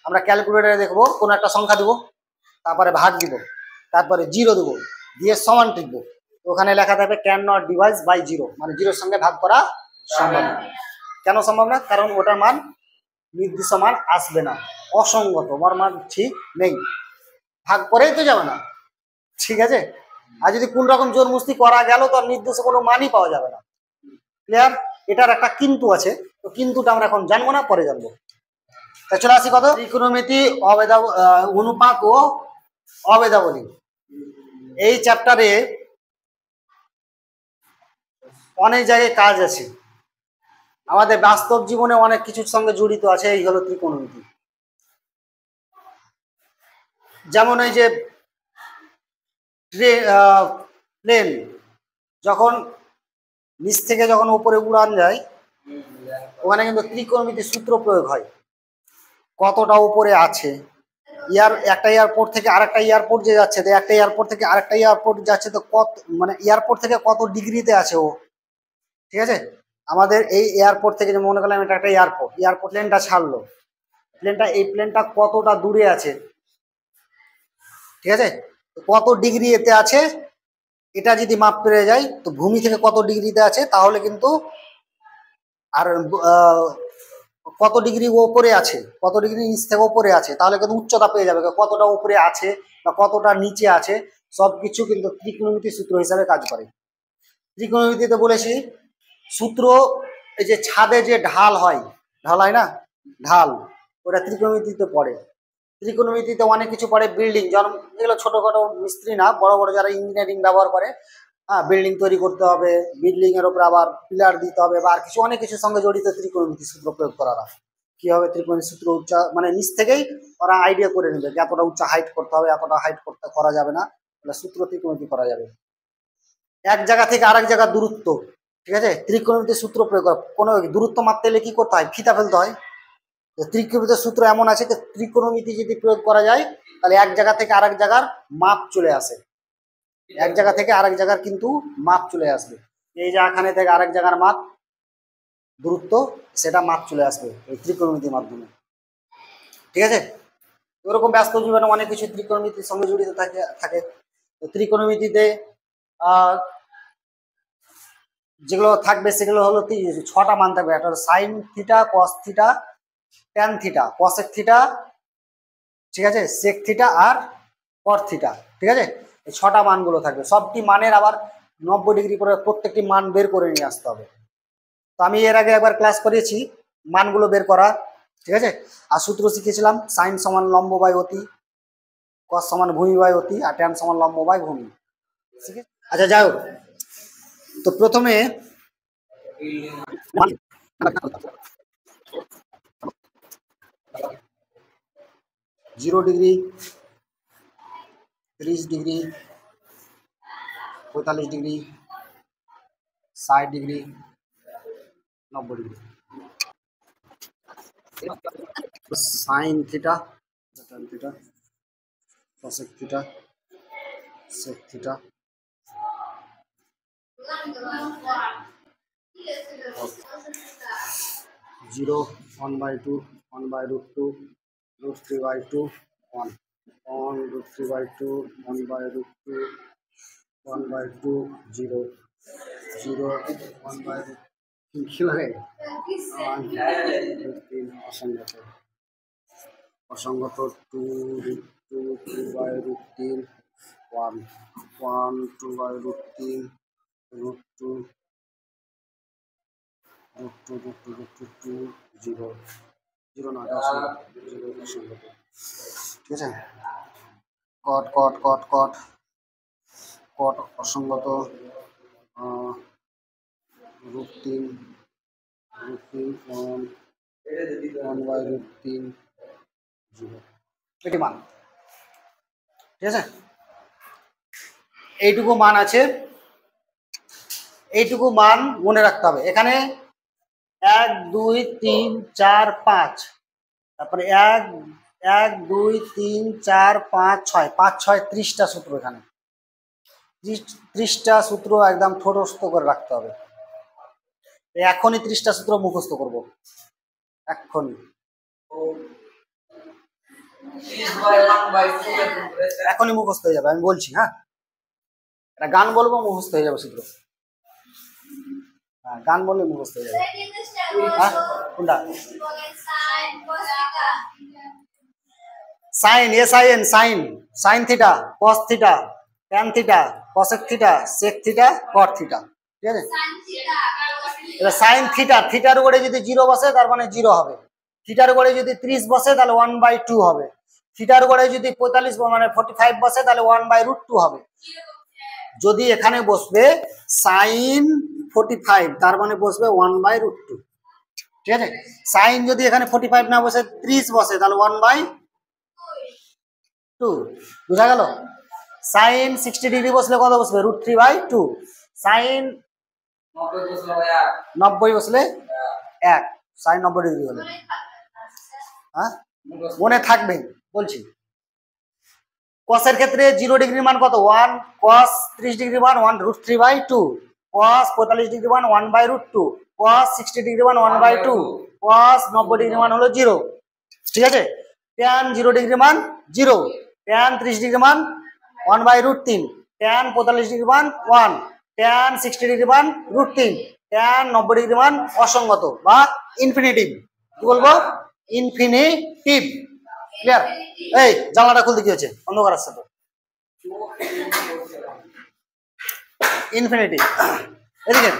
আমরা ক্যালকুলেটারে দেখবো কোনো একটা সংখ্যা দেবো, তারপরে ভাগ দিব, তারপরে 0 দেবো, দিয়ে সমান টিপবো, ওখানে লেখা থাকবে ক্যান নট ডিভাইড বাই 0, মানে 0-র সঙ্গে ভাগ করা সম্ভব না। কেন সম্ভব না? কারণ ওটার মান নির্দিষ্ট মান আসবে না, অসঙ্গত, ওর মান ঠিক নেই, ভাগ করেই তো যাবে না, ঠিক আছে। আর যদি কোন রকম জোর মুস্তি করা গেল তো নির্দিষ্ট কোনো মানই পাওয়া যাবে না। ক্লিয়ার? এটার একটা কিন্তু আছে, তো কিন্তুটা আমরা এখন জানবো না, পরে জানবো। তা চলে আসি কত, ত্রিকোণমিতি, অনুপাত ও অভেদাবলী। এই চ্যাপ্টারে অনেক জায়গায় কাজ আছে, আমাদের বাস্তব জীবনে অনেক কিছুর সঙ্গে জড়িত আছে। এই হলো ত্রিকোণমিতি। যেমন এই যে প্লেন যখন নিচ থেকে যখন উপরে উড়ান যায়, ওখানে কিন্তু ত্রিকোণমিতির সূত্র প্রয়োগ হয়। কতটা উপরে আছে, একটা এয়ারপোর্ট থেকে আরেকটা এয়ারপোর্ট যে যাচ্ছে, তো একটা এয়ারপোর্ট থেকে আরেকটা এয়ারপোর্ট যাচ্ছে, তো কত মানে এয়ারপোর্ট থেকে কত ডিগ্রিতে আছে ও, ঠিক আছে। আমাদের এই এয়ারপোর্ট থেকে যে মনে করলাম এটা একটা এয়ারপোর্ট, প্লেনটা ছাড়লো, এই প্লেনটা কতটা দূরে আছে, ঠিক আছে, কত ডিগ্রি এতে আছে, এটা যদি মাপ পেরে যায় তো ভূমি থেকে কত ডিগ্রিতে আছে, তাহলে কিন্তু আর কত ডিগ্রি ওপরে আছে, কত ডিগ্রি নিচ থেকে ওপরে আছে, তাহলে কিন্তু উচ্চতা পেয়ে যাবে, কতটা উপরে আছে বা কতটা নিচে আছে, সবকিছু কিন্তু ত্রিকোণমিতির সূত্র হিসাবে কাজ করে। ত্রিকোণমিতিতে বলেছি সূত্র, এই যে ছাদে যে ঢাল হয় না, ঢাল, ওটা ত্রিকোণমিতিতে পড়ে। ত্রিকোণমিতিতে অনেক কিছু পড়ে, বিল্ডিং, যেগুলো ছোটখাটো মিস্ত্রি না, বড় বড় যারা ইঞ্জিনিয়ারিং ব্যবহার করে, হ্যাঁ, বিল্ডিং তৈরি করতে হবে, বিল্ডিং এর উপরে আবার পিলার দিতে হবে, বা আর কিছু অনেক কিছুর সঙ্গে জড়িত ত্রিকোণমিতি সূত্র প্রয়োগ করা। কি হবে ত্রিকোণমিতি সূত্র, উচ্চা মানে নিচ থেকেই ওরা আইডিয়া করে নেবে যে এতটা উচ্চা হাইট করতে হবে, এতটা হাইট করতে করা যাবে না, সূত্র ত্রিকোণমিতি করা যাবে। এক জায়গা থেকে আরেক জায়গার দূরত্ব, ঠিক আছে, ত্রিকোণমিতির সূত্র প্রয়োগ করা। কোনো দূরত্ব মাপতে হলে কি করতে হয়, ফিতা ফেলতে হয়। ত্রিকোণমিতির সূত্র এমন আছে যে ত্রিকোণমিতি যদি প্রয়োগ করা যায় তাহলে এক জায়গা থেকে আরেক জায়গার মাপ চলে আসে, এক জায়গা থেকে আরেক জায়গার কিন্তু মাপ চলে আসবে। এই যে এখানে থেকে আরেক জায়গার মাপ, দূরত্ব, সেটা মাপ চলে আসবে এই ত্রিকোণমিতির মাধ্যমে, ঠিক আছে। ওরকম ব্যস্ত জীবনে অনেক কিছু ত্রিকোণমিতির সঙ্গে জড়িত থাকে। ত্রিকোণমিতিতে যেগুলো থাকবে সেগুলো হলো 6টা মান থাকবে। একটা হলো sign theta, cos theta, tan theta, cosec theta, ঠিক আছে, সেক থিটা আর কট থিটা, ঠিক আছে। এই 6টা মানগুলো থাকবে, সবটি মানের আবার 90 ডিগ্রি করে প্রত্যেকটি মান বের করে নিয়ে আসতে হবে। তো আমি এর আগে একবার ক্লাস করিয়েছি মানগুলো বের করা, ঠিক আছে। আর সূত্র শিখেছিলাম সাইন সমান লম্ব বাই অতি, কস সমান ভূমি বাই অতি, আর ট্যান সমান লম্ব বাই ভূমি, ঠিক আছে। আচ্ছা যাই হোক, তো প্রথমে 0 degree, 30 degree, 45 degree, 60 degree, 90 degree. Sine theta, tan theta, cosec theta, sec theta, 0, 1/2, 1/√2, √3/2, 1, 1√3/2, 1/√2, 1/2, 0, 0, 1/√3, কি লাগে 1/3, অসঙ্গত 2, 2/√3, 1, 1, 2/√3, √2, √2, 0, 0 না, 0 অসঙ্গত, ঠিক আছে। কট কট কট কট কট অসঙ্গত, √3, 1/√3, 0, এটি মান, ঠিক আছে। এইটুকু মান আছে, এইটুকু মান মনে রাখতে হবে। এখানে 1, 2, 3, 4, 5, তারপরে 1, 2, 3, 4, 5, 6, 5, 6, 30টা সূত্র, এখানে 30টা সূত্র একদম ঠোঁটস্থ করে রাখতে হবে। এখনই 30টা সূত্র মুখস্থ করব, এক্ষুনি। এখনই মুখস্থ হয়ে যাবে, আমি বলছি। হ্যাঁ, একটা গান বলবো, মুখস্থ হয়ে যাবে সূত্র। হ্যাঁ, গান বললে মুখস্থ হয়ে যাবে। হ্যাঁ, কোনটা? Sine, SIN, sine, sine theta, cos theta, tan theta, cosec theta, sec theta, cot theta. ঠিক আছে, এবার সাইন থিটা, থিটার উপরে যদি 0 বসে তার মানে 0 হবে। থিটার উপরে যদি 30 বসে তাহলে 1/2 হবে। থিটার উপরে যদি 45 মানে 45 বসে তাহলে 1/√2 হবে। যদি এখানে বসবে সাইন 45 তার মানে বসবে 1/√2। ঠিক আছে, সাইন যদি এখানে 45 না বসে 30 বসে তাহলে 1/2। বুঝা গেল? সাইন 60 ডিগ্রি বসলে কত বসবে? √3/2। সাইন 90 বসলে 1। সাইন 90 ডিগ্রি হলে, হ্যাঁ মনে থাকবে বলছি। কসের ক্ষেত্রে 0 ডিগ্রির মান কত? 1। কস 30 ডিগ্রি মান 1√3/2। কস 45 ডিগ্রি মান 1/√2। কস 60 ডিগ্রি মান 1/2। কস 90 ডিগ্রি মান হলো 0। ঠিক আছে, ট্যান 0 ডিগ্রি মান 0। ট্যান 30 ডিগ্রি মান 1/√3। ট্যান 45 ডিগ্রি মান 1। ট্যান 60 ডিগ্রি মান √3। ট্যান 90 ডিগ্রি মান অসঙ্গত বা ইনফিনিটিভ। কি বলবো? ইনফিনিটিভ। ক্লিয়ার? এই জানলাটা খুলতে কি হচ্ছে? অন্ধকার আসছে তো। ইনফিনিটিভ। এদিকে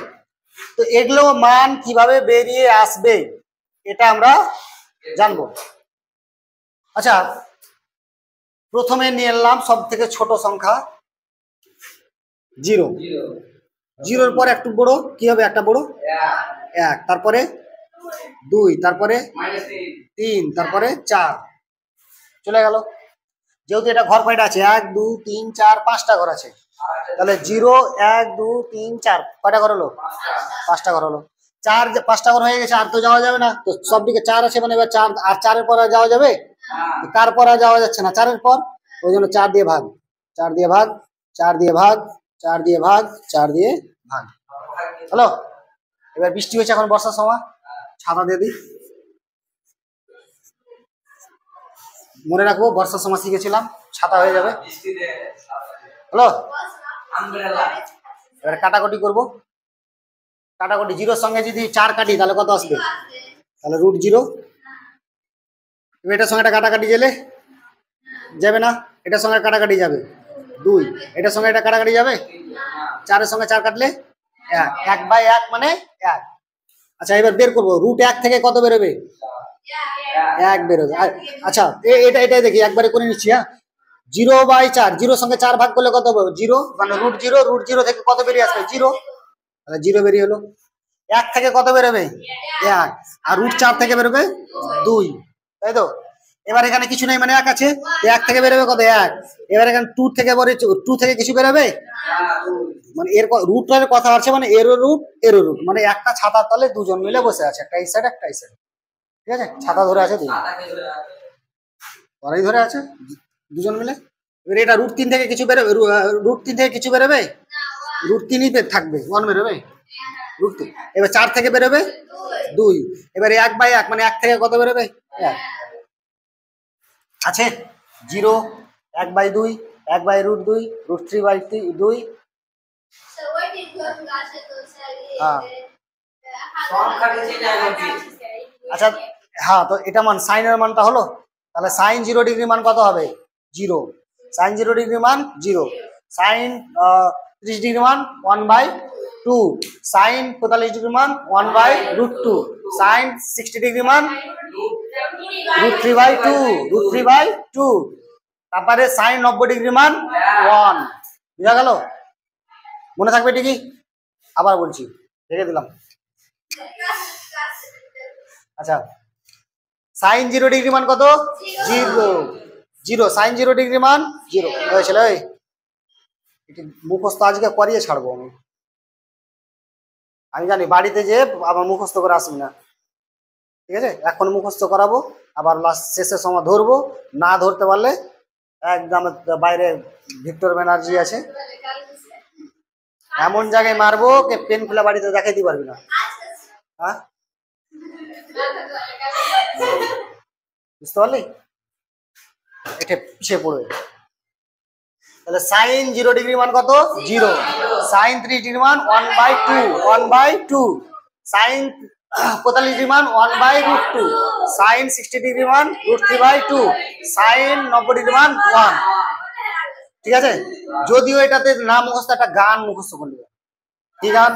তো এগুলো মান কিভাবে বেরিয়ে আসবে এটা আমরা জানবো। আচ্ছা, প্রথমে নিয়ে এলাম সব থেকে ছোট সংখ্যা 0। 0-র পর একটু বড় কি হবে? একটা বড় 1, তারপরে 2, তারপরে 3, তারপরে 4। চলে গেল। যেহেতু এটা ঘর কয়টা আছে? 1 2 3 4 5টা ঘর আছে, তাহলে 0 1 2 3 4 কয়টা ঘর হলো? 5টা ঘর হলো। 4 5টা ঘর হয়ে গেছে, আর তো যাওয়া যাবে না। তো সব দিকে 4 আছে মানে এবার 4 আর 4-এর পর আর যাওয়া যাবে? তারপর আর যাওয়া যাচ্ছে না 4-এর পর, ওই জন্য 4 দিয়ে ভাগ, 4 দিয়ে ভাগ, 4 দিয়ে ভাগ, 4 দিয়ে ভাগ, 4 দিয়ে ভাগ। হ্যালো, এবার বৃষ্টি হয়েছে, এখন বর্ষার সময়, ছাতা দিয়ে দিই। মনে রাখবো বর্ষার সময় শিখেছিলাম, ছাতা হয়ে যাবে। হ্যালো, এবার কাটাকুটি করবো। কাটাকুটি 0-র সঙ্গে যদি 4 কাটি তাহলে কত আসবে? তাহলে √0। এটার সঙ্গে একটা কাটাকাটি গেলে যাবে না, এটার সঙ্গে কাটাকাটি যাবে 2, এটার সঙ্গে এটা কাটাকাটি যাবে 4-এর সঙ্গে 4 কাটলে 1, 1/1 মানে 1। আচ্ছা, এবার বের করবো √1 থেকে কত বেরোবে? 1 বেরোবে। আচ্ছা, এটাই দেখি, একবারে করে নিচ্ছি। হ্যাঁ, 0/4, 0-র সঙ্গে 4 ভাগ করলে কত হবে? 0 মানে √0। √0 থেকে কত বেরিয়ে আসবে? 0। তাহলে 0 বেরিয়ে হলো। 1 থেকে কত বেরোবে? 1। আর √4 থেকে বেরোবে 2, তাই তো? এবার এখানে কিছু নেই মানে 1 আছে, 1 থেকে বেরোবে কত? 1। এবার এখানে 2 থেকে 2 থেকে কিছু বেরোবে মানে এর রুটের কথা আছে, মানে এরো রুট মানে একটা ছাতার তলে দুজন মিলে বসে আছে, একটা এই সাইড একটা এই সাইড। ঠিক আছে, ছাতা ধরে আছে দুজন, ধরে আছে দুজন মিলে। এবার এটা √3 থেকে কিছু বেরোবে? √3 থেকে কিছু বেরোবে? √3ই থাকবে, 1 বেরোবে √3। এবার 4 থেকে বেরোবে 2। এবার 1/1 মানে 1 থেকে কত বেরোবে? 1 আছে। 0 1/2, 1/√2, √3/2। হ্যাঁ, আচ্ছা, হ্যাঁ, তো এটা মান সাইনের মানটা হলো। তাহলে সাইন 0 ডিগ্রি মান কত হবে? 0। সাইন 0 ডিগ্রি মান 0। সাইন 30 ডিগ্রি মান 1/2। সাইন 45 ডিগ্রি মান 1/√2। সাইন 60 ডিগ্রি মান √3/2। তারপরে সাইন 90 ডিগ্রি মান 1। বুঝা গেল? মনে থাকবে ঠিকই? আবার বলছি, রেখে দিলাম। আচ্ছা, সাইন 0 ডিগ্রি মান কত? 0। সাইন 0 ডিগ্রি মান 0 হয়েছিল। মুখস্থ আজকে করিয়ে ছাড়বো আমি জানি, বাড়িতে যে আবার মুখস্থ করে আসবি না। ঠিক আছে, এখন মুখস্থ করাবো, আবার লাস্ট শেষের সময় ধরবো। না ধরতে পারলে একদম বাইরে ভিক্টর ব্যানার্জি আছে, এমন জায়গায় মারবো যে পেন খুলে বাড়িতে দেখাইতে পারবি না। হ্যাঁ, বুঝতে পারলি? এটা পিছিয়ে পড়বে। তাহলে সাইন 0 ডিগ্রি মান কত? 0। সাইন 3 ডিগ্রি মান 1/2, 1/2। সাইন 45 ডিগ্রি মান 1/√2। সাইন 60 ডিগ্রি মান √3/2। সাইন 90 ডিগ্রি মান 1। ঠিক আছে, যদিও এটাতে না মুখস্থ, একটা গান মুখস্থ করলে। কি গান?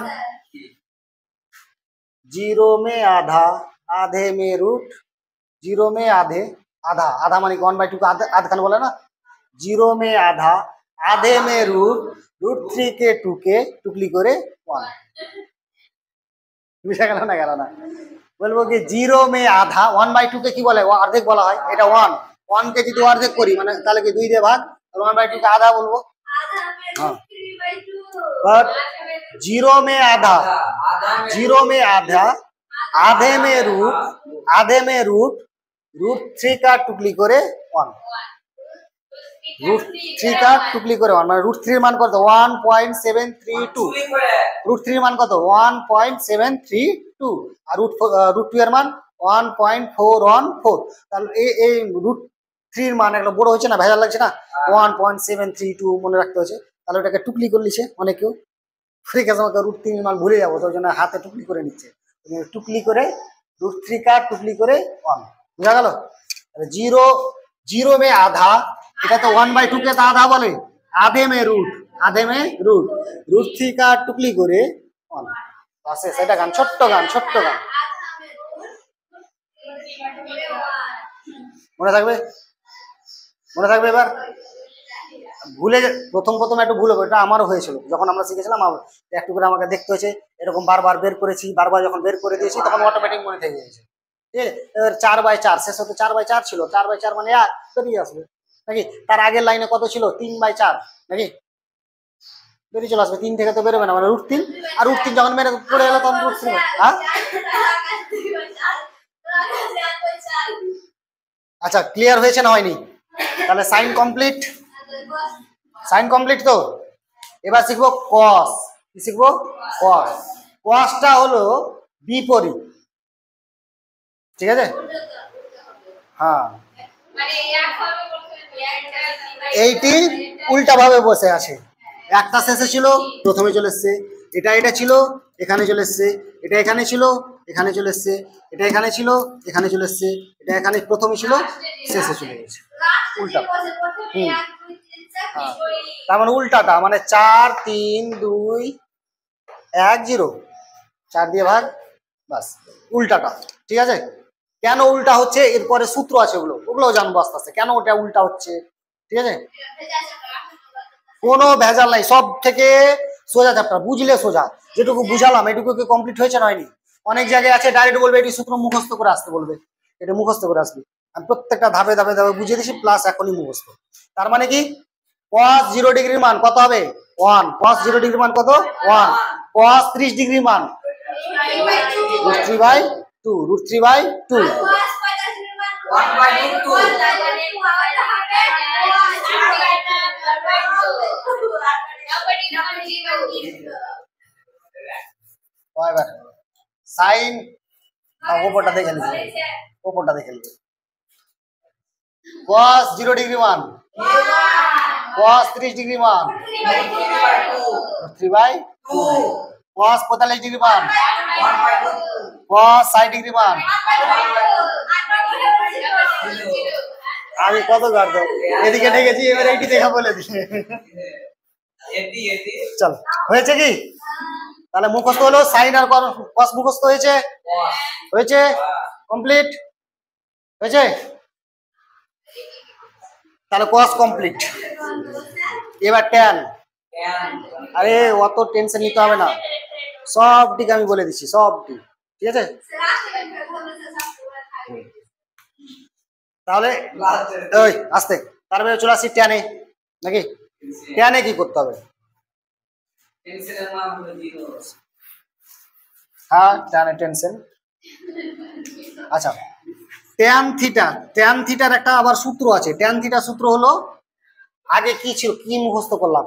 0 में आधा, आधे में रूट, 0 में आधे, आधा, आधा मानी 1/2 का आधखान बोला ना। 0 में आधा, आधे में √3 के 2 के टुकली करे 1। বুঝা গেল না? গেল না? বলবো কি 0 में आधा 1/2 কে কি বলে? অর্ধেক বলা হয়। এটা 1, 1 কে যদি অর্ধেক করি মানে তাহলে কি 2 দিয়ে ভাগ, 1/2 কে আধা বলবো। हाँ, पर 0 में आधा, 0 में आधा, आधे में √3 का टुकली करे 1। √3 का टुकली करे 1 মানে √3 মান কত? 1.732। √3 মান কত? 1.732। আর √2 এর মান 1.414। তাহলে এই √3 এর মান একটা বড় হচ্ছে না, ভেজাল লাগছে না? 1.732 মনে রাখতে হচ্ছে। তাহলে ওটাকে টুকলি করে নিচ্ছে অনেকেও। ঠিক আছে, আমাকে √3 এর মান ভুলে যাবো, তো জন্য হাতে টুকলি করে নিচ্ছে। টুকলি করে √3 का टुकली করে 1। বুঝা গেল? 0 में आधा, এটা তো 1/2 কে তো আধা বলে। आधे में √3 का टुकली করে 1। বাস, সেটা গান, ছোট্ট গান, ছোট্ট গান। মনে থাকবে? মনে থাকবে? এবার ভুলে প্রথম একটু ভুল হবে, এটা আমারও হয়েছিল যখন আমরা শিখেছিলাম। একটু করে আমাকে দেখতে হয়েছে, এরকম বারবার বের করেছি, বারবার যখন বের করে দিয়েছি তখন অটোমেটিক মনে থেকে গেছে। ঠিক আছে, এবার 4/4 শেষ হতে 4/4 ছিল, 4/4 মানে 1 বেরিয়ে আসবে নাকি? তার আগের লাইনে কত ছিল? 3/4 নাকি? বেরিয়ে চলে আসবে। 3 থেকে তো বেরোবে না, মানে √3। আর √3 যখন মেরে পড়ে গেল তখন √3। হ্যাঁ, আচ্ছা, ক্লিয়ার হয়েছে না হয়নি? তাহলে সাইন কমপ্লিট, সাইন কমপ্লিট। তো এবার শিখবো কস। কি শিখবো? কস। কসটা হলো বিপরীত। ঠিক আছে, হ্যাঁ, এইটি উল্টা ভাবে বসে আছে। একটা শেষে ছিল, প্রথমে চলে এসছে। এটা ছিল, এখানে চলে এসছে। এটা এখানে ছিল, এখানে চলে এসছে। এটা এখানে ছিল, এখানে চলে এসছে। এটা এখানে প্রথমে ছিল, শেষে চলে গেছে। উল্টা। হ্যাঁ, তার মানে উল্টাটা, মানে 4 3 2 1 0, 4 দিয়ে ভাগ, বাস উল্টাটা। ঠিক আছে, কেন উল্টা হচ্ছে এরপরে সূত্র আছে, ওগুলোও জানবো আস্তে আস্তে কেন ওটা উল্টা হচ্ছে। ঠিক আছে, কোনো ভেজাল নাই, সব থেকে সোজা চ্যাপ্টার, বুঝলে সোজা। যেটুকু বুঝালাম এটুকু কি কমপ্লিট হয়েছে না হয়নি? অনেক জায়গায় আছে ডাইরেক্ট বলবে এটি সূত্র মুখস্থ করে আসতে বলবে, এটা মুখস্থ করে আসবি। আমি প্রত্যেকটা ধাপে ধাপে ধাপে বুঝিয়ে দিচ্ছি, প্লাস এখনই মুখস্থ। তার মানে কি cos 0 ডিগ্রির মান কত হবে? 1। cos 0 ডিগ্রির মান কত? 1। cos 30 ডিগ্রির মান √3/2, √3/2। সাইন ওপরটা দেখে নিবে, ওপরটা দেখে নিবে। cos 0 ডিগ্রি মান, cos 30 ডিগ্রি মান √3/2। cos 45 ডিগ্রি মান, cos 60 ডিগ্রি মান। আমি কত গাড় দাও এদিকে ঢেকেছি, এবার এইটি দেখা বলে দিই। চল, হয়েছে কি? তাহলে মুখস্থ হলো সাইন আর কস, মুখস্থ হয়েছে, হয়েছে কমপ্লিট হয়েছে। তাহলে কস কমপ্লিট। এবার ট্যান। আরে অত টেনশন নিতে হবে না, সব দিক আমি বলে দিচ্ছি, সব দিক। ঠিক আছে, তাহলে ওই আস্তে, তারপরে চলে আসছি ট্যানে নাকি? ট্যানে কি করতে হবে? হ্যাঁ, ট্যানে টেনশন। আচ্ছা, ট্যান থিটা, ট্যান থিটার একটা আবার সূত্র আছে। ট্যান থিটার সূত্র হলো, আগে কি ছিল, কি মুখস্থ করলাম?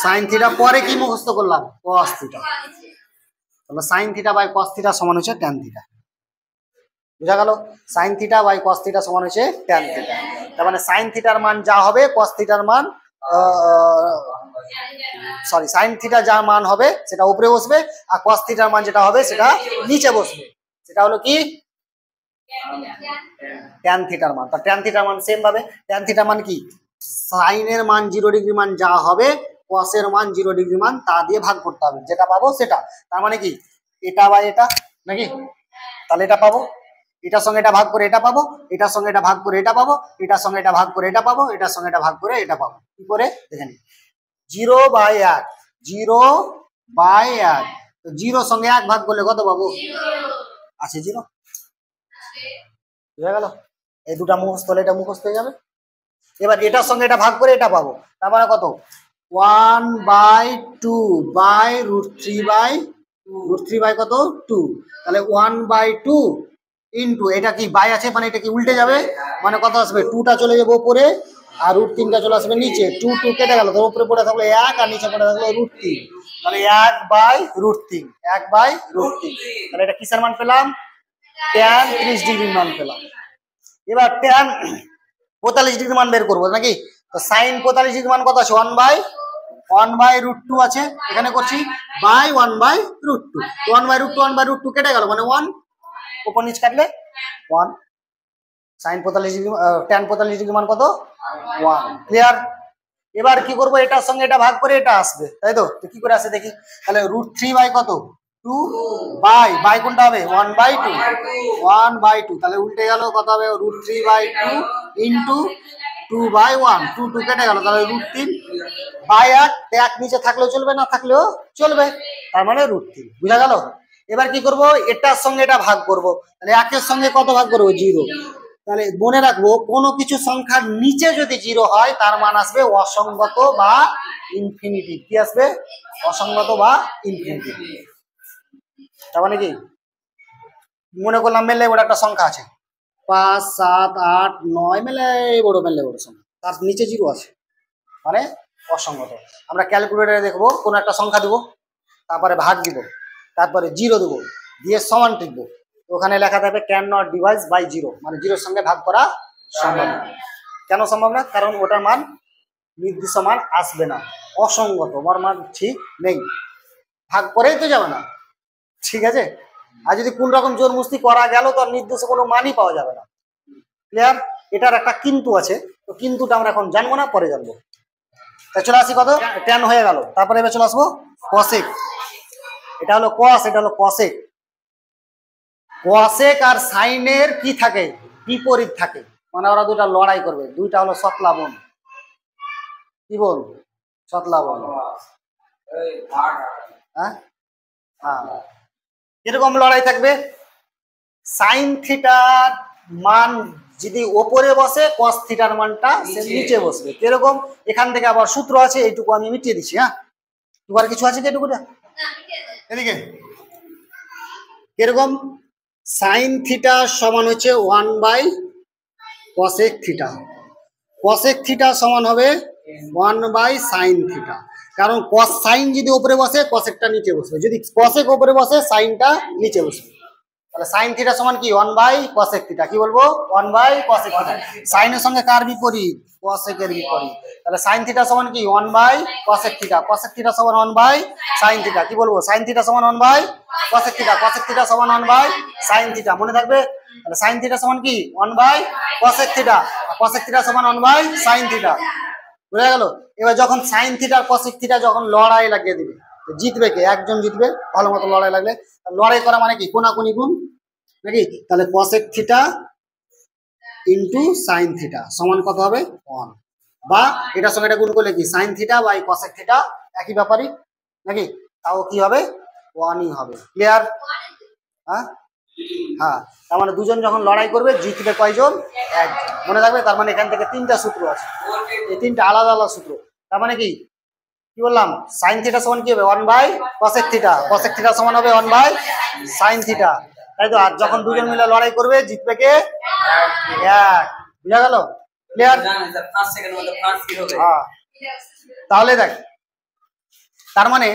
Sine theta. পরে কি মুখস্থ করলাম? Cos theta. তাহলে sine theta by cos theta সমান হচ্ছে ট্যান থিটা। বুঝা গেল? Sine theta by cos theta সমান হচ্ছে ট্যান থিটা। তার মানে সাইন থিটার মান যা হবে কস থিটার মান সাইন থিটা যা মান হবে সেটা উপরে বসবে, আর কস থিটার মান যেটা হবে সেটা নিচে বসবে। সেটা হলো কি ট্যান থিটার মান। তার ট্যান থিটার মান সেম ভাবে, ট্যান থিটার মান কি সাইনের মান 0 ডিগ্রি মান যা হবে কসের মান 0 ডিগ্রি মান তা দিয়ে ভাগ করতে হবে, যেটা পাবো সেটা। তার মানে কি এটা বাই এটা নাকি, তাহলে এটা পাবো, এটার সঙ্গে এটা ভাগ করে এটা পাবো, এটার সঙ্গে এটা ভাগ করে এটা পাবো, এটার সঙ্গে এটা ভাগ করে এটা পাবো, এটার সঙ্গে এটা ভাগ করে এটা পাবো। কি করে দেখে নি, 0/1, 0/1, তো 0 সঙ্গে 1 ভাগ করলে কত পাবো? আছে 0। বুঝা গেল? এই দুটা মুখস্থ হলে এটা মুখস্থ হয়ে যাবে। এবার এটার সঙ্গে এটা ভাগ করে এটা পাবো, তার মানে কত 1/2 বাই √3 বাই কত 2, তাহলে 1/2 ইন্টু এটা কি বাই আছে মানে এটা কি উল্টে যাবে, মানে কত আসবে 2টা চলে যাবে উপরে আর √3টা চলে আসবে নিচে, 2 কেটে গেল, তো উপরে পড়ে থাকলো 1 আর নিচে পড়ে থাকলো √3, তাহলে 1/√3, 1/√3। তাহলে এটা কিসের মান পেলাম? tan 30 ডিগ্রির মান পেলাম। এবার tan 45 ডিগ্রি মান বের করবো নাকি, তো সাইন 45 ডিগ্রি মান কত আছে 1/√2 আছে, এখানে করছি বাই 1/√2, 1/√2 কেটে গেল মানে 1, উপর নিচ কাটলে 1, সাইন 45 ডিগ্রি tan 45 ডিগ্রি মান কত 1। ক্লিয়ার? এবার কি করব, এটার সঙ্গে এটা ভাগ করে এটা আসবে, তাই তো? তো কি করে আসে দেখি, তাহলে √3 বাই কত 2 বাই কোনটা হবে 1/2, তাহলে উল্টে গেল কত হবে √3/2 ইন্টু 2/1, 2 কেটে গেল, তাহলে √3 বাই 1 নিচে থাকলেও চলবে না থাকলেও চলবে, তার মানে √3। বুঝা গেল? এবার কি করব, এটার সঙ্গে এটা ভাগ করব, তাহলে 1 সঙ্গে কত ভাগ করবো 0, তাহলে মনে রাখবো কোনো কিছু সংখ্যার নিচে যদি 0 হয় তার মান আসবে অসঙ্গত বা ইনফিনিটি। কি আসবে? অসঙ্গত বা ইনফিনিটি। তার মানে কি, মনে করলাম মেলে বড় একটা সংখ্যা আছে 5, 7, 8, 9 মেলে বড় সংখ্যা, তার নিচে 0 আছে মানে অসঙ্গত। আমরা ক্যালকুলেটরে দেখবো কোন একটা সংখ্যা দেবো, তারপরে ভাগ দিব, তারপরে 0 দেবো, দিয়ে সমান টিপবো, ওখানে লেখা থাকবে ক্যান নট ডিভাইড বাই 0, মানে 0-র সঙ্গে ভাগ করা সম্ভব না। কেন সম্ভব না? কারণ ওটার মান নির্দিষ্ট মান আসবে না, অসঙ্গত, ওর মান ঠিক নেই, ভাগ করেই তো যাবে না। ঠিক আছে? আর যদি কোন রকম জোর মুস্তি করা গেল তো নির্দিষ্ট কোনো মানই পাওয়া যাবে না। ক্লিয়ার? এটার একটা কিন্তু আছে, তো কিন্তুটা আমরা এখন জানবো না, পরে জানবো। তা চলে আসি, কত ট্যান হয়ে গেল, তারপরে এবার চলে আসবো কসেক। এটা হলো কস, এটা হলো কসেক। কসেক আর সাইনের কি থাকে? বিপরীত থাকে, মানে ওরা দুটা লড়াই করবে, দুইটা হলো সতলা বোন। কি বোন? সতলা বোন। হ্যাঁ, কিরকম লড়াই থাকবে? সাইন থিটার মান যদি ওপরে বসে কস থিটার মানটা নিচে বসবে। কিরকম? এখান থেকে আবার সূত্র আছে, এইটুকু আমি মিটিয়ে দিচ্ছি। হ্যাঁ, তোমার কিছু আছে কি এটুকুটা? এদিকে কিরকম, সাইন থিটা সমান হচ্ছে 1/cosec থিটা, cosec থিটা সমান হবে 1/sin থিটা। কারণ cos সাইন যদি উপরে বসে cosecটা নিচে বসবে, যদি cosec উপরে বসে সাইনটা নিচে বসবে। তাহলে সাইন থিটা সমান কি 1/cosec থিটা। কি বলবো? 1/cosec theta. সাইনের সঙ্গে কার বিপরীত? cosec এর বিপরীত। তাহলে সাইন থিটা সমান কি 1/cosec থিটা, cosec থিটা সমান 1/sin থিটা। কি বলবো? সাইন থিটা সমান 1/cosec থিটা, cosec থিটা সমান 1/sin থিটা। মনে থাকবে? তাহলে সাইন থিটা সমান কি 1/cosec থিটা, cosec থিটা সমান 1/sin থিটা। বুঝা গেল? এবার যখন সাইন থিটা আর cosec থিটা যখন লড়াই লাগিয়ে দিবে, জিতবে কে? একজন জিতবে, ভালো মতো লড়াই লাগলে। লড়াই করা মানে কি? কোনাকুনি গুণ নাকি? তাহলে cosec theta into sine theta সমান কত হবে? 1। বা এটার সঙ্গে এটা গুণ করলে কি sine theta by cosec theta, একই ব্যাপারই নাকি? তাও কি হবে? 1ই হবে। ক্লিয়ার? হ্যাঁ, হ্যাঁ। তার মানে দুজন যখন লড়াই করবে জিতবে কয়জন? একজন। মনে রাখবে? তার মানে এখান থেকে 3টা সূত্র আছে, এই 3টা আলাদা আলাদা সূত্র। তার মানে কি বললাম? সাইন থিটা সমান কি হবে? 1/cosec থিটা, cosec থিটা সমান হবে 1/sin থিটা, তাই তো? আর যখন দুজন মিলে লড়াই করবে জিতবে কে? এক। বুঝা গেল? ক্লিয়ার? হ্যাঁ। তাহলে দেখ, তার মানে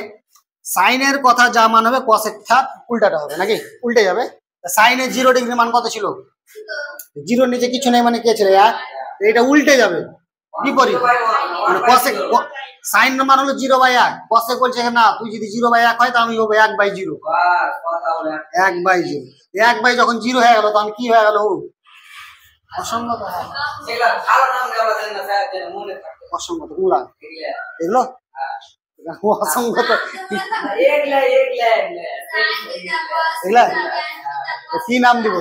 সাইনের কথা যা মান হবে cosec তার উল্টাটা হবে নাকি? উল্টে যাবে। সাইনের 0 ডিগ্রি মান কত ছিল? 0 নিচে কিছু নেই মানে কে ছিল 1। এটা উল্টে যাবে বিপরীত, মানে কসেক সাইন মান হলো 0/1, কসেক বলছে না তুই যদি 0/1 হয় তো আমি হবো 1/0। 1/0, 1 যখন 0 হয়ে গেল তখন কি হয়ে গেল? অসঙ্গত। অসঙ্গত গুলা এগুলো অসঙ্গত এগুলা কি নাম দিব?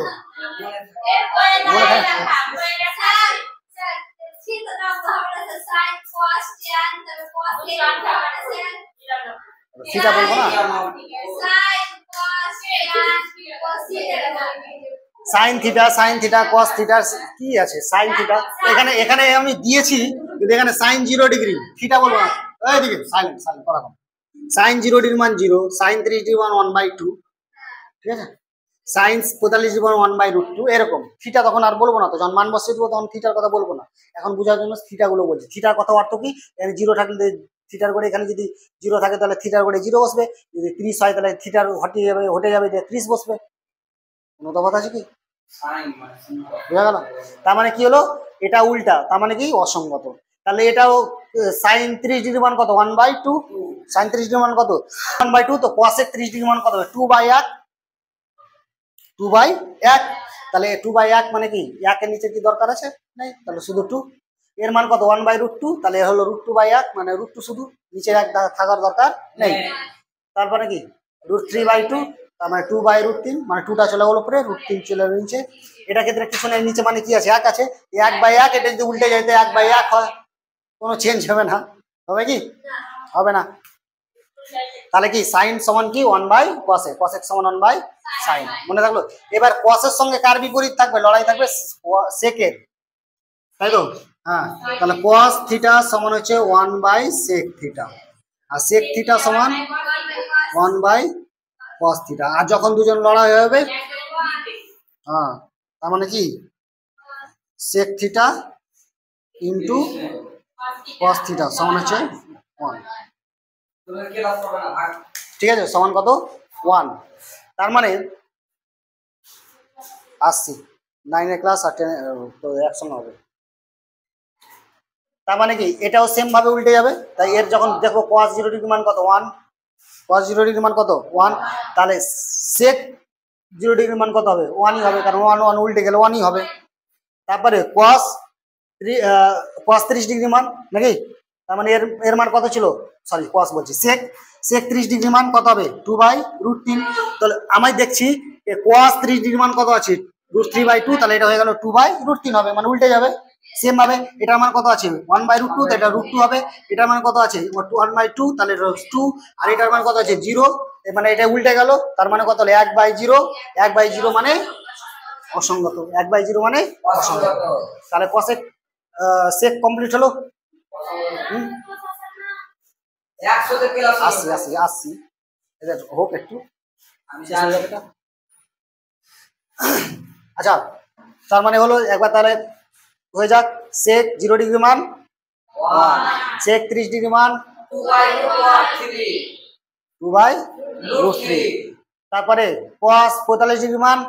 থিটা বলবো না, সাইন থিটা কস থিটা কি আছে? সাইন থিটা এখানে আমি দিয়েছি, কিন্তু এখানে সাইন 0 ডিগ্রি, থিটা বলবো না। এইদিকে সাইলেন্ট করা হবে। সাইন 0 ডিগ্রি মান 0, সাইন 30 ডিগ্রি মান 1/2, ঠিক আছে? সাইন 45 ডিগ্রি মান 1/√2 এরকম। থিটা তখন আর বলবো না, তো যখন মান বসিয়ে দেবো তখন থিটার কথা বলবো না। এখন বোঝার জন্য থিটা গুলো বলছি। থিটার কথা অর্থ কি? এখানে 0 থাকলে থিটার করে, এখানে যদি 0 থাকে তাহলে থিটার করে 0 বসবে, যদি 30 হয় তাহলে থিটার হটে যাবে 30 বসবে। কোনো তফাৎ আছে কি? বোঝা গেল? তার মানে কি হলো? এটা উল্টা, তার মানে কি? অসঙ্গত। তাহলে এটাও সাইন 30 ডিগ্রি মান কত? 1/2। সাইন 30 ডিগ্রি মান কত? 1/2। তো কসেক 30 ডিগ্রি মান কত হবে? 2/1। 2/1, তাহলে 2/1 মানে কি? 1 এর নিচে কি দরকার আছে? নাই, তাহলে শুধু 2। এর মান কত? 1/√2, তাহলে হলো √2/1, মানে √2 শুধু, নিচে 1 থাকার দরকার নেই। তারপরে কি? √3/2, তার মানে 2/√3, মানে 2টা চলে গেল উপরে, √3 চলে গেল নিচে। এটা ক্ষেত্রে কিছু নেই, নিচে মানে কি আছে? 1 আছে। 1/1, এটা যদি উল্টে যায় তো 1/1 হয়, কোনো চেঞ্জ হবে না। হবে কি? হবে না। তাহলে কি সাইন সমান কি? 1/cosec, cosec সমান 1/sin। মনে থাকলো? এবার কসের সঙ্গে কার বিপরীত থাকবে? লড়াই থাকবে সেকের, তাই তো? হ্যাঁ, তাহলে cos থিটা সমান হচ্ছে 1/sec থিটা, আর sec থিটা সমান 1/cos থিটা। আর যখন দুজন লড়াই হবে, হ্যাঁ, তার মানে কি? sec theta into cos theta সমান হচ্ছে 1, ঠিক আছে? সমান কত? 1। তার মানে আসছি 9 ক্লাস আর 10 একসঙ্গে হবে। তার মানে কি? এটাও সেম ভাবে উল্টে যাবে। তাই এর যখন দেখো cos 0 ডিগ্রি মান কত? 1। cos 0 ডিগ্রি মান কত? 1। তাহলে sec 0 ডিগ্রি মান কত হবে? 1ই হবে, কারণ 1 উল্টে গেলে 1ই হবে। তারপরে cos 30 ডিগ্রি মান নাকি? তার মানে এর মান কত ছিল? সরি, cos বলছি, sec 30 ডিগ্রি মান কত হবে? 2/√3। তাহলে আমি দেখছি cos 30 ডিগ্রি মান কত আছে? √3/2, তাহলে এটা হয়ে গেল 2/√3 হবে, মানে উল্টে যাবে। সেম ভাবে এটার মান কত আছে? 1/√2, তো এটা √2 হবে। এটার মান কত আছে? 1/2, তাহলে এটা 2। আর এটার মান কত আছে? 0, মানে এটা উল্টে গেল। তার মানে কত হলো? 1/0। 1/0 মানে অসঙ্গত। 1/0 মানে অসঙ্গত। তাহলে cosec sec কমপ্লিট হলো। আসছি হোক একটু। আচ্ছা, তার মানে হলো একবার তাহলে হয়ে যাক, sec 0 ডিগ্রি মান 1, sec 30 ডিগ্রি মান 2/√3। তারপরে cos 45 ডিগ্রি মান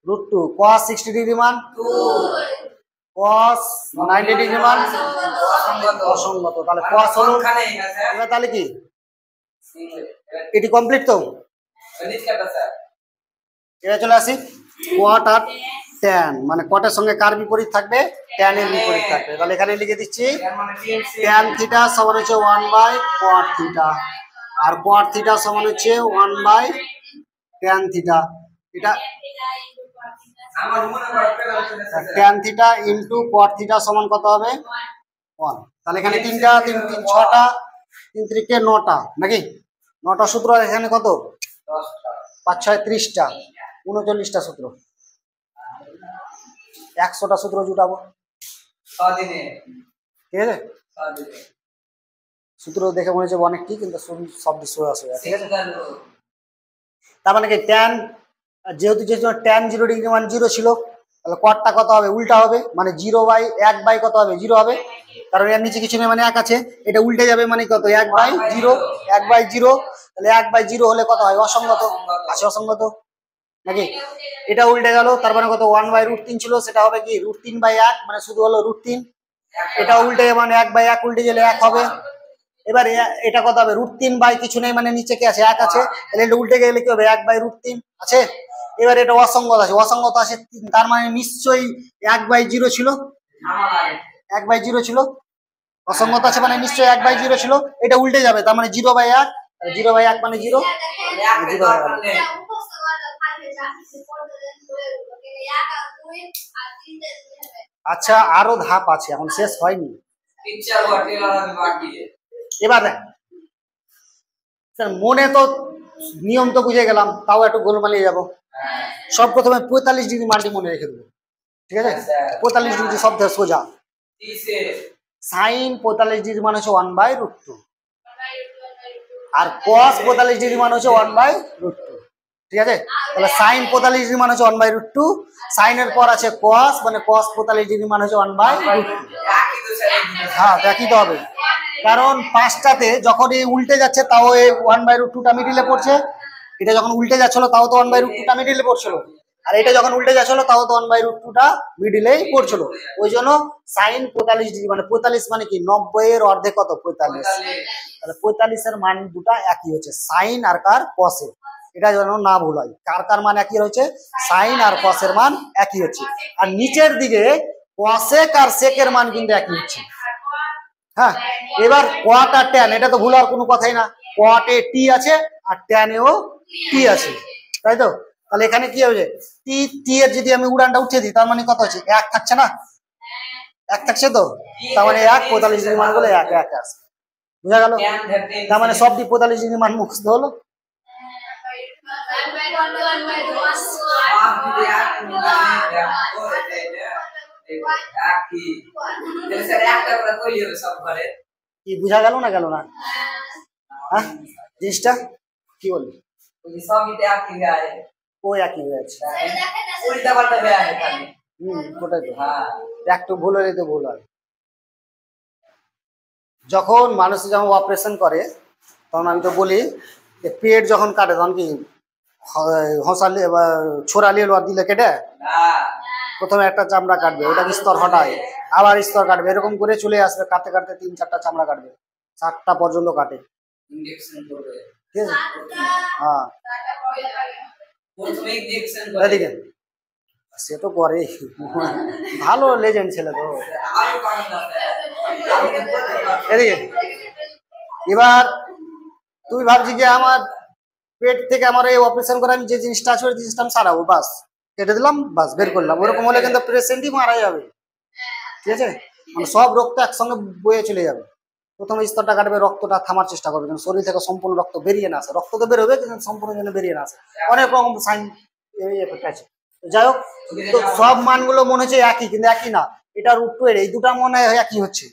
√2, cos 60 ডিগ্রি মান 2, cos 90 ডিগ্রি মান অসঙ্গত। তাহলে cos হলো, এবার তাহলে কি এটি কমপ্লিট? তো এবার চলে আসি cot আর tan, মানে cot-এর সঙ্গে কার বিপরীত থাকবে? tan এর বিপরীত থাকবে। তাহলে এখানে লিখে দিচ্ছি tan থিটা সমান হচ্ছে 1/cot থিটা, আর cot থিটা সমান হচ্ছে 1/tan থিটা। এটা tan theta into cot theta সমান কত হবে? 1। তাহলে এখানে 3টা, 3 3 6টা, 3 3 9টা নাকি? 9টা সূত্র। এখানে কত? 5 6 30টা, 39টা সূত্র। 100টা সূত্র জুটাবো, ঠিক আছে? সূত্র দেখে মনে হচ্ছে অনেক কি, কিন্তু সব দৃশ্য আছে, ঠিক আছে? তার মানে কি tan, যেহেতু tan 0 ডিগ্রি মান 0 ছিল, তাহলে কটটা কত হবে? উল্টা হবে, মানে 0/1 কত হবে? 0 হবে, কারণ এর নিচে কিছু নেই, মানে 1 আছে। এটা উল্টে যাবে মানে কত? 1/0। 1/0, তাহলে 1/0 হলে কত হয়? অসঙ্গত আছে, অসঙ্গত। নাকি? এটা উল্টে গেল, তার মানে কত 1/√3 ছিল, সেটা হবে কি √3/1, মানে শুধু হলো √3। এটা উল্টে মানে 1/1 উল্টে গেলে 1 হবে। এবার এটা কত হবে √3 বাই কিছু নেই, মানে নিচে কি আছে 1 আছে, তাহলে এটা উল্টে গেলে কি হবে 1/√3 আছে। এবার এটা অসঙ্গত আছে, অসঙ্গত আছে তার মানে নিশ্চয়ই 1/0 ছিল, 1/0 ছিল, অসঙ্গত আছে মানে নিশ্চয়ই 1/0 ছিল। এটা উল্টে যাবে, তার মানে 0/1, 0/1 মানে 0, 0 হয়ে গেল। আচ্ছা আরো ধাপ আছে, এখন শেষ হয়নি। এবার দেখ স্যার, মনে তো নিয়ম তো বুঝে গেলাম, তাও একটু গোলমালিয়ে যাবো। সব প্রথমে 45 ডিগ্রি মানটি মনে রেখে দেবো, ঠিক আছে? 45 ডিগ্রি সব থেকে সোজা। সাইন 45 ডিগ্রি মান হচ্ছে 1/√2, আর কস 45 ডিগ্রি মান হচ্ছে 1/√2, ঠিক আছে? তাহলে সাইন 45 ডিগ্রি মান হচ্ছে 1/√2, সাইনের পর আছে কস, মানে কস 45 ডিগ্রি মান হচ্ছে 1/√2। হ্যাঁ একই তো হবে, কারণ পাঁচটাতে যখন এই উল্টে যাচ্ছে তাও এই 1/√2টা মিডিলে পড়ছে, এটা যখন উল্টে যাচ্ছিল তাও তো 1/√2টা মিডিলে পড়ছিল, আর এটা যখন উল্টে যাচ্ছিল তাও তো 1/√2টা মিডিলেই পড়ছিল। ওই জন্য সাইন 45 ডিগ্রি মানে 45 মানে কি 90 এর অর্ধেক কত 45, তাহলে 45 এর মান দুটা একই হচ্ছে, সাইন আর কার কসের। এটা যেন না ভুল হয়, কার কার মান একই হচ্ছে, সাইন আর কসের মান একই হচ্ছে। আর নিচের দিকে কসেক আর সেকের মান কিন্তু একই হচ্ছে। হ্যাঁ, এবার কোয়াট আর ট্যান, এটা তো ভুল হওয়ার কোনো কথাই না, কোয়াটে টি আছে আর ট্যানেও টি আছে, তাই তো? তাহলে এখানে কি হবে, টি টি এর যদি আমি উড়ানটা উঠে দিই তার মানে কত হচ্ছে 1 থাকছে না, 1 থাকছে তো, তার মানে 1 45 ডিগ্রি মান বলে 1 1 আছে, বুঝা গেল? তার মানে সব দি 45 ডিগ্রি মান মুখস্থ হলো। কি বুঝা গেল না গেল না? হ্যাঁ জিনিসটা কি বললি? ও একই হয়ে আছে, ওটাই তো, একটু ভুল হলে তো ভুল হয়। যখন মানুষ যখন অপারেশন করে তখন আমি তো বলি যে পেট যখন কাটে তখন কি হসালে বা ছোড়ালিয়ে লোয়া দিলে কেটে প্রথমে একটা চামড়া কাটবে, ওটাকে স্তর হটায়, আবার স্তর কাটবে, এরকম করে চলে আসবে, কাটতে কাটতে 3-4টা চামড়া কাটবে, 7টা পর্যন্ত কাটে, ঠিক আছে? হ্যাঁ এদিকে সে তো করে, ভালো লেজেন্ড ছেলে তো। এদিকে এবার তুই ভাবছি যে আমার পেট থেকে আমার এই অপারেশন করে আমি যে জিনিসটা আছে ওই জিনিসটা আমি সারাবো, বাস কেটে দিলাম, বাস বের করলাম, ওরকম হলে কিন্তু পেশেন্টই মারা যাবে, ঠিক আছে? মানে সব রক্ত একসঙ্গে বয়ে চলে যাবে। প্রথমে স্তরটা কাটবে, রক্তটা থামার চেষ্টা করবে যেন শরীর থেকে সম্পূর্ণ রক্ত বেরিয়ে না আসে, রক্ত তো বেরোবে কিন্তু সম্পূর্ণ যেন বেরিয়ে না আসে, অনেক রকম সাইন এফেক্ট আছে। যাই হোক, তো সব মানগুলো মনে হচ্ছে একই, কিন্তু একই না, এটা √2 এই দুটা মনে হয় একই হচ্ছে,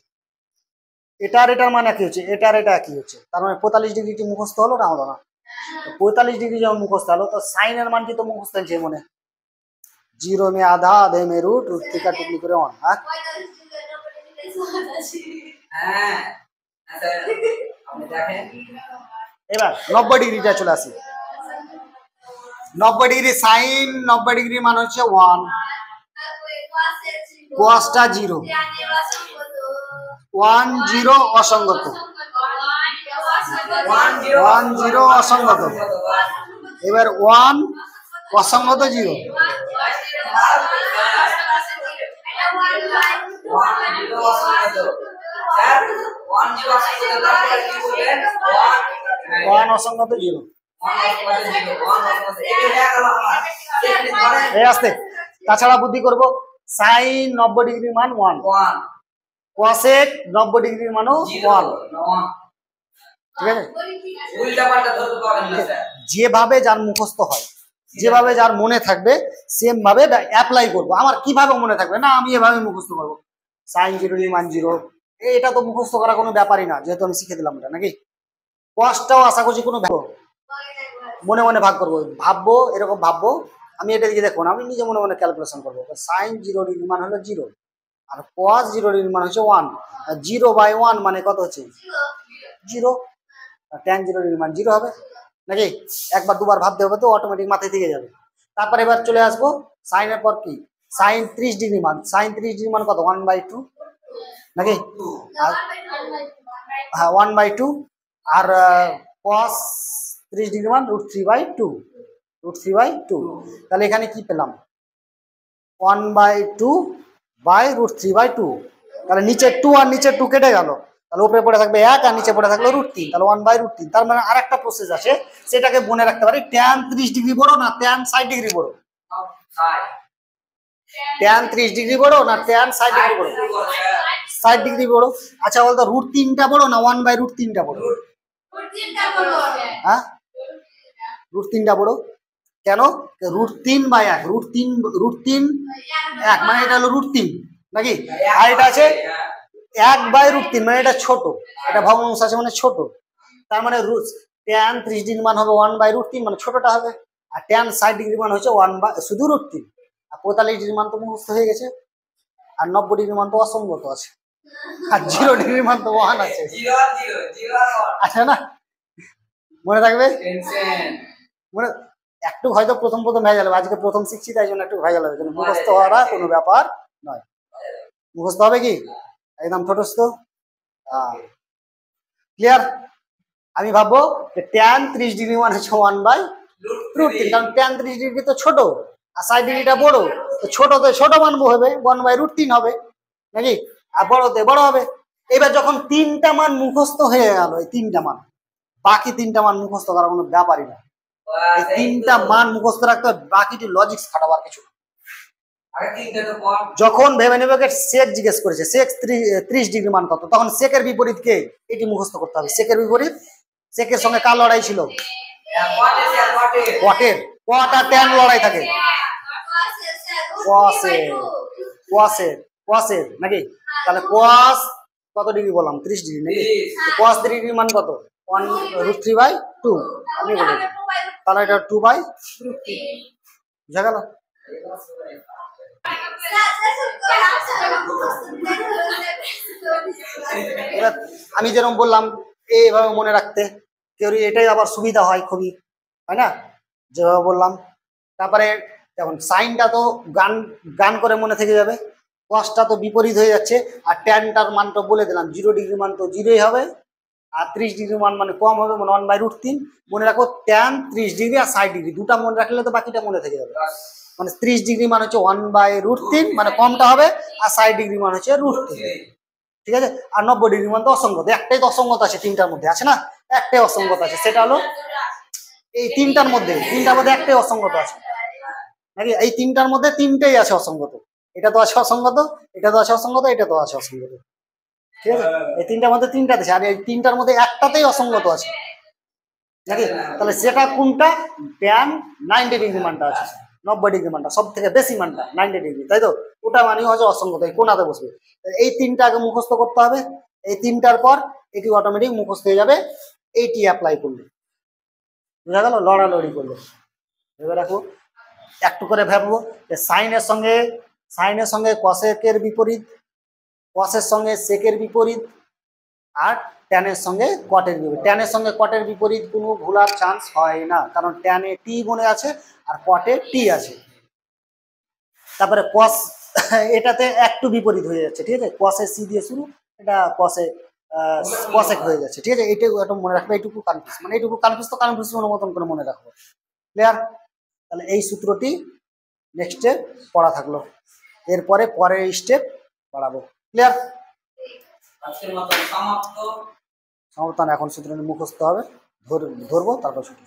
এটার এটার মান একই হচ্ছে, এটার এটা একই হচ্ছে, তার মানে 45 ডিগ্রি কি মুখস্থ হলো না হলো না? 45 ডিগ্রি যখন মুখস্থ হলো তো সাইনের মান কি তো মুখস্থ হচ্ছে মনে, 0 में आधा, आधे में √2 का टुकड़ी করে 1। হ্যাঁ এবার 90 ডিগ্রিটা চলে আসি, 90 ডিগ্রি সাইন, 90 ডিগ্রি মান হচ্ছে 1, কসটা 0, 1 0 অসঙ্গত, 1 0 অসঙ্গত, এবার 1 অসঙ্গত 0, ওয়ান অসঙ্গত 0, এই আসতে। তাছাড়া বুদ্ধি করব, সাইন 90 ডিগ্রি মান 1, কসেক 90 ডিগ্রির মানও 1, ঠিক আছে? যেভাবে যার মুখস্থ হয়, যেভাবে যার মনে থাকবে সেম ভাবে অ্যাপ্লাই করবো। আমার কিভাবে মনে থাকবে না, আমি এভাবে মুখস্থ করবো, সাইন 0 ডিগ্রি মান 0, এটা তো মুখস্থ করা কোনো ব্যাপারই না, যেহেতু আমি শিখে দিলাম এটা, নাকি? কসটাও আশা করছি কোনো মনে মনে ভাগ করবো, ভাববো, এরকম ভাববো আমি, এটা দিকে দেখুন আমি নিজে মনে মনে ক্যালকুলেশন করবো, সাইন 0 ডিগ্রি মান হলো 0 আর কস 0 ডিগ্রি মান হচ্ছে 1, 0/1 মানে কত হচ্ছে 0, আর ট্যান 0 ডিগ্রি মান 0 হবে, নাকি? একবার দুবার ভাবতে হবে তো অটোমেটিক মাথায় থেকে যাবে। তারপরে এবার চলে আসবো সাইনের পর কি, সাইন 30 ডিগ্রি মান, সাইন 30 ডিগ্রি মান কত 1/2 নাকি, হ্যাঁ 1/2, আর cos 30 ডিগ্রি মান √3/2, √3/2। তাহলে এখানে কি পেলাম 1/2/√3/2। তাহলে নিচে 2 আর নিচে 2 কেটে গেল, তাহলে উপরে পড়ে থাকবে 1 আর নিচে পড়ে থাকলো √3, তাহলে 1/√3। তার মানে আরেকটা প্রসেস আছে, সেটাকে মনে রাখতে পারি, tan 30 ডিগ্রি বড় না tan 60 ডিগ্রি বড়, tan 30 ডিগ্রি বড় না tan 60 ডিগ্রি বড়, 60 ডিগ্রি বড়। আচ্ছা বলতো √3টা বড় না 1/√3টা বড়, হ্যাঁ √3টা বড় কেন, √3/1, √3 মানে এটা হলো √3 নাকি, আর এটা আছে 1/√3 মানে এটা ছোট, এটা ভগ্নাংশ আছে মানে ছোট। তার মানে tan 30 ডিগ্রি মান হবে 1/√3 মানে ছোটটা হবে, আর tan 60 ডিগ্রি মান হচ্ছে শুধু √3। আর 45 ডিগ্রি মান তো মুখস্থ হয়ে গেছে, আর 90 ডিগ্রি মান তো অসঙ্গত আছে, আর 0 ডিগ্রি মান তো 1 আছে, আচ্ছা না মনে থাকবে, মানে একটু হয়তো প্রথম ভেজাল হবে, আজকে প্রথম শিখছি তাই জন্য একটু ভেজাল হবে, কিন্তু মুখস্থ হওয়াটা কোনো ব্যাপার নয়, মুখস্থ হবে কি একদম ছোটস্থ। ক্লিয়ার? আমি ভাববো যে tan 30 ডিগ্রি মান হচ্ছে 1/√3, কারণ tan 30 ডিগ্রি তো ছোট আর 60 ডিগ্রিটা বড়, তো ছোট মানবো হবে 1/√3 হবে নাকি, আর বড়তে বড় হবে। এবার যখন 3টা মান মুখস্থ হয়ে গেল, এই 3টা মান, বাকি 3টা মান মুখস্থ করার কোনো ব্যাপারই না, এই 3টা মান মুখস্থ রাখতে হবে, বাকিটি লজিক্স খাটাবার কিছু। যখন ভেবে নেবে সেক জিজ্ঞেস করেছে সেক 30 ডিগ্রি মান কত, তখন সেকের বিপরীত কে, এটি মুখস্থ করতে হবে। সেকের বিপরীত, সেকের সঙ্গে কার লড়াই ছিল, কটের, কট আর ট্যান লড়াই থাকে, কোয়াসের নাকি, তাহলে কোয়াস কত ডিগ্রি বললাম 30 ডিগ্রি নাকি, কোয়াস 30 ডিগ্রি মান কত 1√3/2 আমি বলি, তাহলে এটা 2/√3 বুঝা গেল। এবার আমি যেরকম বললাম এইভাবে মনে রাখতে, কেউ এটাই আবার সুবিধা হয় খুবই, তাই না, যেভাবে বললাম। তারপরে যেমন সাইনটা তো গান করে মনে থেকে যাবে, কসটা তো বিপরীত হয়ে যাচ্ছে, আর ট্যানটার মান তো বলে দিলাম 0 ডিগ্রি মান তো 0ই হবে, আর 30 ডিগ্রি মান মানে কম হবে, মানে 1/√3। মনে রাখো ট্যান 30 ডিগ্রি আর 60 ডিগ্রি দুটা মনে রাখলে তো বাকিটা মনে থেকে যাবে, মানে 30 ডিগ্রি মান হচ্ছে 1/√3 মানে কমটা হবে, আর 60 ডিগ্রি মান হচ্ছে √3, ঠিক আছে। আর 90 ডিগ্রি মান তো অসঙ্গত, একটাই তো অসঙ্গত আছে 3টার মধ্যে, আছে না, একটাই অসঙ্গত আছে, সেটা হলো এই 3টার মধ্যে একটাই অসঙ্গত আছে নাকি, এই 3টার মধ্যে 3টেই আছে অসঙ্গত, এটা তো আছে অসঙ্গত, এটা তো আছে অসঙ্গত, এটা তো আছে অসঙ্গত, ঠিক আছে। এই 3টার মধ্যে 3টাতে আছে, আর এই 3টার মধ্যে একটাতেই অসঙ্গত আছে নাকি, তাহলে সেটা কোনটা, ট্যান 90 ডিগ্রি মানটা আছে, 90 ডিগ্রি মানটা সব থেকে বেশি মানটা 90 ডিগ্রি, তাই তো, ওটা মানে হচ্ছে অসঙ্গত, এই কোনাতে বসবে। এই 3টা আগে মুখস্থ করতে হবে, এই 3টার পর এটি অটোমেটিক মুখস্থ হয়ে যাবে, এইটি অ্যাপ্লাই করলে বুঝা গেল, লড়ালড়ি করলে। এবার দেখো একটু করে ভাববো যে সাইনের সঙ্গে কসেকের বিপরীত, কসের সঙ্গে সেকের বিপরীত, আর ট্যানের সঙ্গে কটের বিপরীত। ট্যানের সঙ্গে কটের বিপরীত কোনো ভুলার চান্স হয় না, কারণ ট্যানে টি মনে আছে আর কটে টি আছে। তারপরে কস এটাতে একটু বিপরীত হয়ে যাচ্ছে, ঠিক আছে, কসে সি দিয়ে শুরু, এটা কসেক হয়ে যাচ্ছে, ঠিক আছে। এইটুকু একটু মনে রাখবে, এইটুকু কনফিউজ, মানে এইটুকু কনফিউজ তো কনফিউজ মতন করে মনে রাখবো। ক্লিয়ার? তাহলে এই সূত্রটি নেক্সটে পড়া থাকলো, এরপরে পরের স্টেপ বাড়াবো। ক্লিয়ার? সমাপ্ত। এখন সূত্র মুখস্থ হবে, ধরবো তারপর ছুটি।